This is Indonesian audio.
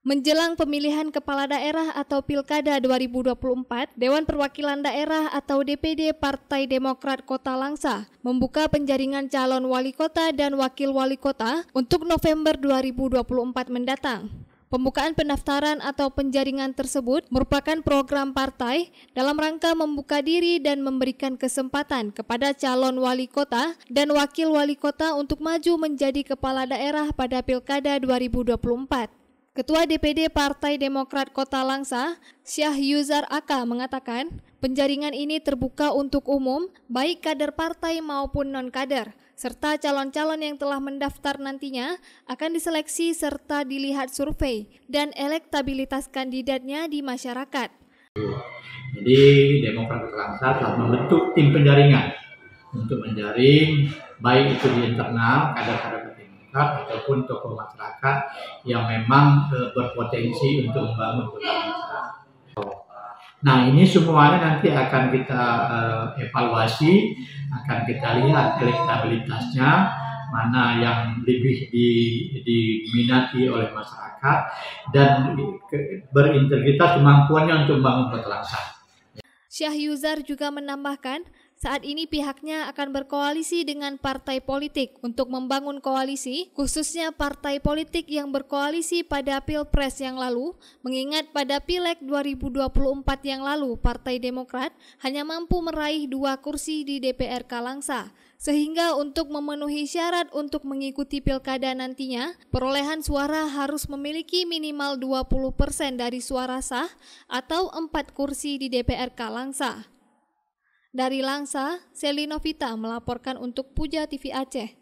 Menjelang pemilihan kepala daerah atau Pilkada 2024, Dewan Perwakilan Daerah atau DPD Partai Demokrat Kota Langsa membuka penjaringan calon wali kota dan wakil wali kota untuk November 2024 mendatang. Pembukaan pendaftaran atau penjaringan tersebut merupakan program partai dalam rangka membuka diri dan memberikan kesempatan kepada calon wali kota dan wakil wali kota untuk maju menjadi kepala daerah pada Pilkada 2024. Ketua DPD Partai Demokrat Kota Langsa, Syahyuzar Aka mengatakan, penjaringan ini terbuka untuk umum, baik kader partai maupun non-kader, serta calon-calon yang telah mendaftar nantinya akan diseleksi serta dilihat survei dan elektabilitas kandidatnya di masyarakat. Jadi Demokrat Kota Langsa telah membentuk tim penjaringan untuk menjaring baik itu di internal kader-kader ataupun tokoh masyarakat yang memang berpotensi untuk membangun Kota Langsa. Nah, ini semuanya nanti akan kita evaluasi, akan kita lihat elektabilitasnya, mana yang lebih diminati oleh masyarakat dan berintegritas kemampuannya untuk membangun Kota Langsa. Syahyuzar juga menambahkan, saat ini pihaknya akan berkoalisi dengan partai politik untuk membangun koalisi, khususnya partai politik yang berkoalisi pada Pilpres yang lalu, mengingat pada Pileg 2024 yang lalu Partai Demokrat hanya mampu meraih 2 kursi di DPRK Langsa. Sehingga untuk memenuhi syarat untuk mengikuti pilkada nantinya, perolehan suara harus memiliki minimal 20% dari suara sah atau 4 kursi di DPRK Langsa. Dari Langsa, Seli Novita melaporkan untuk Puja TV Aceh.